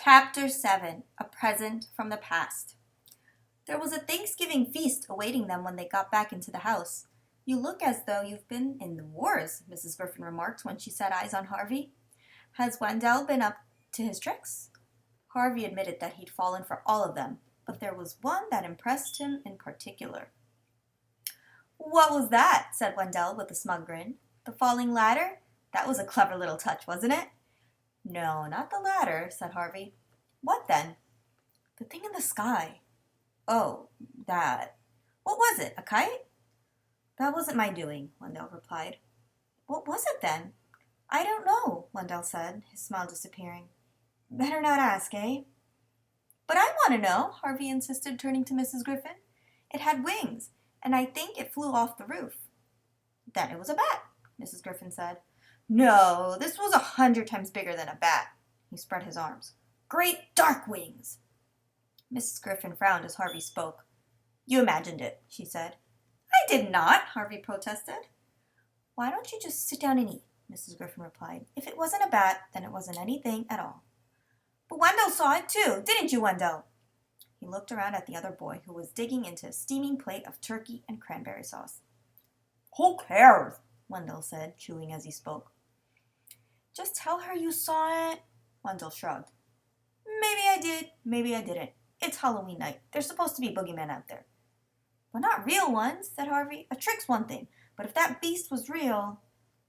Chapter 7, A Present from the Past. There was a Thanksgiving feast awaiting them when they got back into the house. "You look as though you've been in the wars," Mrs. Griffin remarked when she set eyes on Harvey. "Has Wendell been up to his tricks?" Harvey admitted that he'd fallen for all of them, but there was one that impressed him in particular. "What was that?" said Wendell with a smug grin. "The falling ladder? That was a clever little touch, wasn't it?" "No, not the ladder," said Harvey. "What then?" "The thing in the sky." "Oh, that. What was it, a kite?" "That wasn't my doing," Wendell replied. "What was it then?" "I don't know," Wendell said, his smile disappearing. "Better not ask, eh?" "But I want to know," Harvey insisted, turning to Mrs. Griffin. "It had wings, and I think it flew off the roof." "Then it was a bat," Mrs. Griffin said. "No, this was 100 times bigger than a bat." He spread his arms. "Great dark wings." Mrs. Griffin frowned as Harvey spoke. "You imagined it," she said. "I did not," Harvey protested. "Why don't you just sit down and eat?" Mrs. Griffin replied. "If it wasn't a bat, then it wasn't anything at all." "But Wendell saw it too, didn't you, Wendell?" He looked around at the other boy, who was digging into a steaming plate of turkey and cranberry sauce. "Who cares?" Wendell said, chewing as he spoke. "Just tell her you saw it." Wendell shrugged. "Maybe I did, maybe I didn't. It's Halloween night. There's supposed to be boogeymen out there." "But not real ones," said Harvey. "A trick's one thing, but if that beast was real—"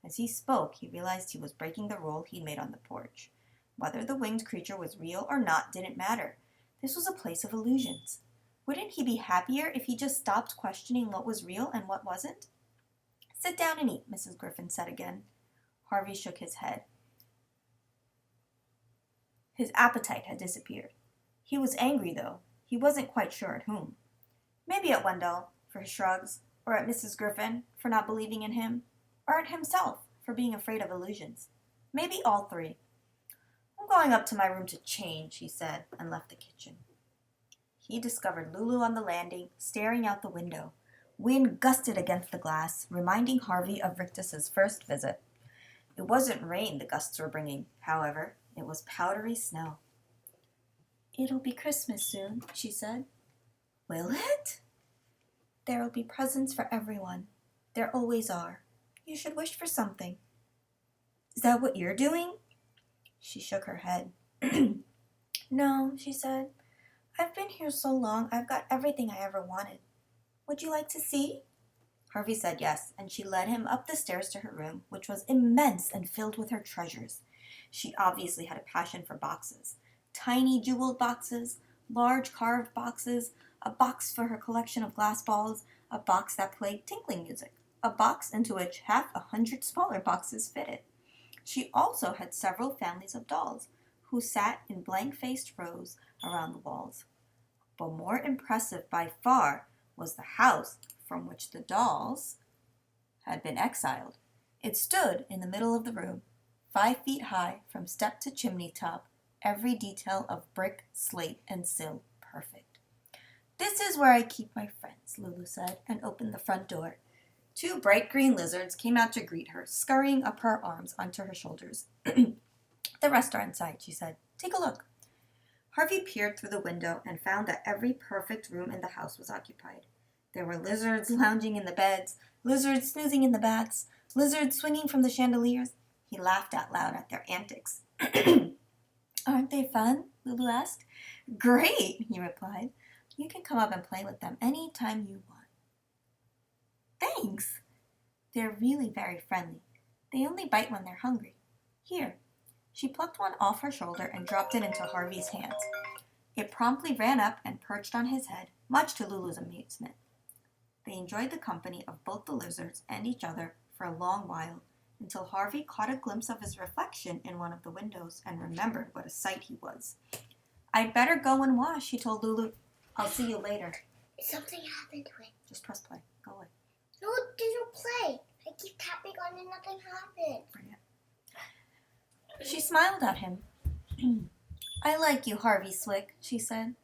As he spoke, he realized he was breaking the rule he'd made on the porch. Whether the winged creature was real or not didn't matter. This was a place of illusions. Wouldn't he be happier if he just stopped questioning what was real and what wasn't? "Sit down and eat," Mrs. Griffin said again. Harvey shook his head. His appetite had disappeared. He was angry, though. He wasn't quite sure at whom. Maybe at Wendell, for his shrugs, or at Mrs. Griffin, for not believing in him, or at himself, for being afraid of illusions. Maybe all three. "I'm going up to my room to change," he said, and left the kitchen. He discovered Lulu on the landing, staring out the window. Wind gusted against the glass, reminding Harvey of Rictus's first visit. It wasn't rain the gusts were bringing, however. It was powdery snow. "It'll be Christmas soon," she said. "Will it?" "There'll be presents for everyone. There always are. You should wish for something." "Is that what you're doing?" She shook her head. "No," she said. "I've been here so long I've got everything I ever wanted. Would you like to see?" Harvey said yes, and she led him up the stairs to her room, which was immense and filled with her treasures. She obviously had a passion for boxes. Tiny jeweled boxes, large carved boxes, a box for her collection of glass balls, a box that played tinkling music, a box into which 100 smaller boxes fitted. She also had several families of dolls, who sat in blank-faced rows around the walls. But more impressive by far was the house from which the dolls had been exiled. It stood in the middle of the room, 5 feet high from step to chimney top, every detail of brick, slate, and sill perfect. "This is where I keep my friends," Lulu said, and opened the front door. 2 bright green lizards came out to greet her, scurrying up her arms onto her shoulders. "The rest are inside," she said. "Take a look." Harvey peered through the window and found that every perfect room in the house was occupied. There were lizards lounging in the beds, lizards snoozing in the baths, lizards swinging from the chandeliers. He laughed out loud at their antics. "Aren't they fun?" Lulu asked. "Great," he replied. "You can come up and play with them any time you want." "Thanks." "They're really very friendly. They only bite when they're hungry. Here." She plucked one off her shoulder and dropped it into Harvey's hands. It promptly ran up and perched on his head, much to Lulu's amusement. They enjoyed the company of both the lizards and each other for a long while, until Harvey caught a glimpse of his reflection in one of the windows and remembered what a sight he was. "I'd better go and wash," he told Lulu. "I'll see you later." Something happened to it. "Just press play. Go away." No, it didn't play. I keep tapping on it, nothing happened. Bring it. She smiled at him. "I like you, Harvey Swick," she said.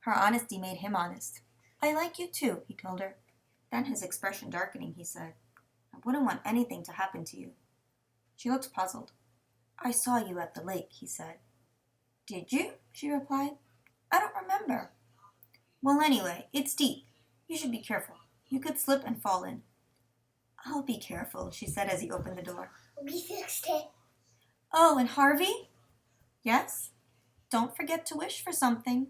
Her honesty made him honest. "I like you too," he told her. Then, his expression darkening, he said, "I wouldn't want anything to happen to you." She looked puzzled. "I saw you at the lake," he said. Did you? She replied. I don't remember. Well, anyway, it's deep. You should be careful. You could slip and fall in. I'll be careful, she said as he opened the door. We fixed it. Oh, and Harvey? Yes? Don't forget to wish for something.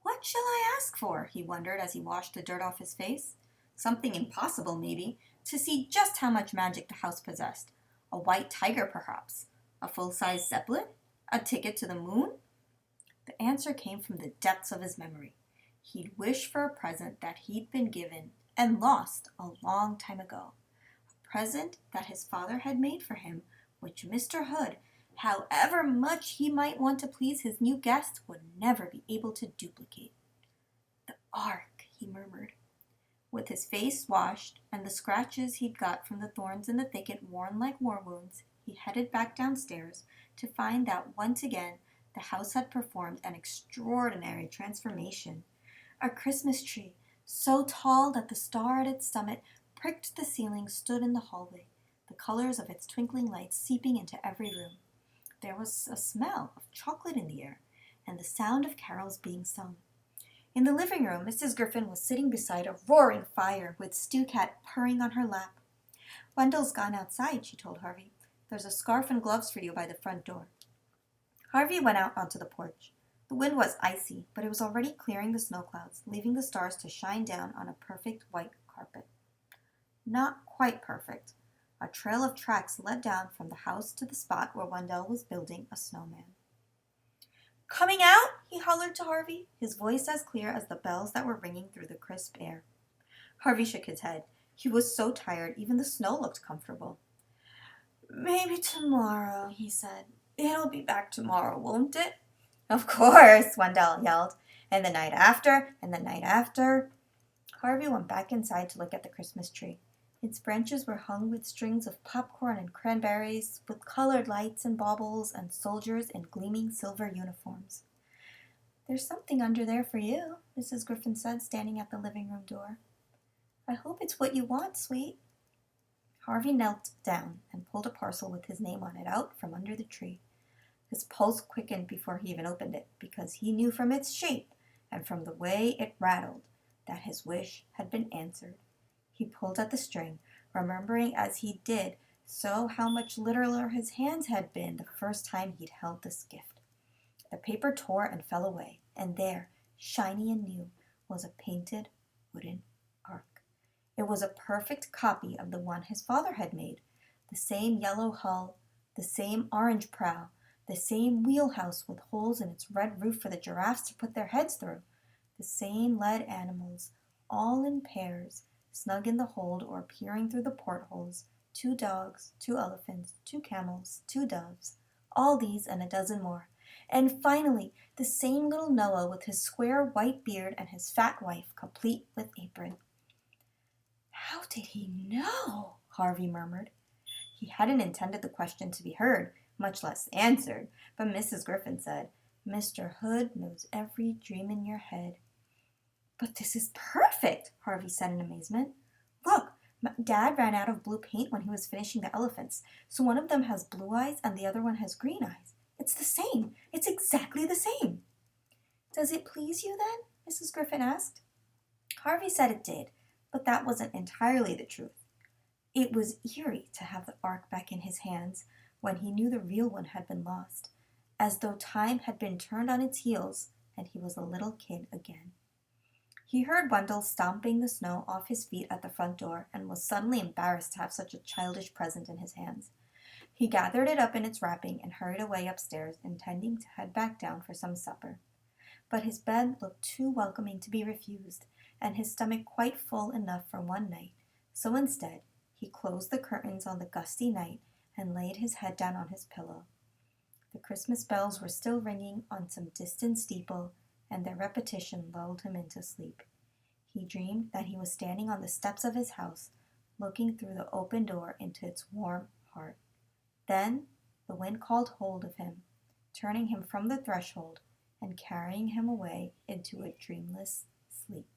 What shall I ask for? He wondered as he washed the dirt off his face. Something impossible, maybe, to see just how much magic the house possessed. A white tiger, perhaps. A full-size Zeppelin? A ticket to the moon? The answer came from the depths of his memory. He'd wished for a present that he'd been given and lost a long time ago. A present that his father had made for him, which Mr. Hood, however much he might want to please his new guest, would never be able to duplicate. The Ark, he murmured. With his face washed and the scratches he'd got from the thorns in the thicket worn like war wounds, he headed back downstairs to find that once again the house had performed an extraordinary transformation. A Christmas tree, so tall that the star at its summit pricked the ceiling, stood in the hallway, the colors of its twinkling lights seeping into every room. There was a smell of chocolate in the air, and the sound of carols being sung. In the living room, Mrs. Griffin was sitting beside a roaring fire, with Stu Cat purring on her lap. Wendell's gone outside, she told Harvey. There's a scarf and gloves for you by the front door. Harvey went out onto the porch. The wind was icy, but it was already clearing the snow clouds, leaving the stars to shine down on a perfect white carpet. Not quite perfect. A trail of tracks led down from the house to the spot where Wendell was building a snowman. Coming out? He hollered to Harvey, his voice as clear as the bells that were ringing through the crisp air. Harvey shook his head. He was so tired, even the snow looked comfortable. Maybe tomorrow, he said. It'll be back tomorrow, won't it? Of course, Wendell yelled. And the night after, and the night after. Harvey went back inside to look at the Christmas tree. Its branches were hung with strings of popcorn and cranberries, with colored lights and baubles and soldiers in gleaming silver uniforms. There's something under there for you, Mrs. Griffin said, standing at the living room door. I hope it's what you want, sweet. Harvey knelt down and pulled a parcel with his name on it out from under the tree. His pulse quickened before he even opened it, because he knew from its shape and from the way it rattled that his wish had been answered. He pulled at the string, remembering as he did so how much littler his hands had been the first time he'd held this gift. The paper tore and fell away, and there, shiny and new, was a painted wooden ark. It was a perfect copy of the one his father had made, the same yellow hull, the same orange prow, the same wheelhouse with holes in its red roof for the giraffes to put their heads through, the same lead animals, all in pairs, snug in the hold or peering through the portholes, 2 dogs, 2 elephants, 2 camels, 2 doves, all these and a dozen more. And finally, the same little Noah with his square white beard and his fat wife, complete with apron. How did he know? Harvey murmured. He hadn't intended the question to be heard, much less answered, but Mrs. Griffin said, Mr. Hood knows every dream in your head. But this is perfect, Harvey said in amazement. Look, Dad ran out of blue paint when he was finishing the elephants, so one of them has blue eyes and the other one has green eyes. It's the same. It's exactly the same. Does it please you then? Mrs. Griffin asked. Harvey said it did, but that wasn't entirely the truth. It was eerie to have the ark back in his hands when he knew the real one had been lost, as though time had been turned on its heels and he was a little kid again. He heard Wendell stomping the snow off his feet at the front door and was suddenly embarrassed to have such a childish present in his hands. He gathered it up in its wrapping and hurried away upstairs, intending to head back down for some supper. But his bed looked too welcoming to be refused, and his stomach quite full enough for one night, so instead he closed the curtains on the gusty night and laid his head down on his pillow. The Christmas bells were still ringing on some distant steeple, and their repetition lulled him into sleep. He dreamed that he was standing on the steps of his house, looking through the open door into its warm heart. Then the wind caught hold of him, turning him from the threshold and carrying him away into a dreamless sleep.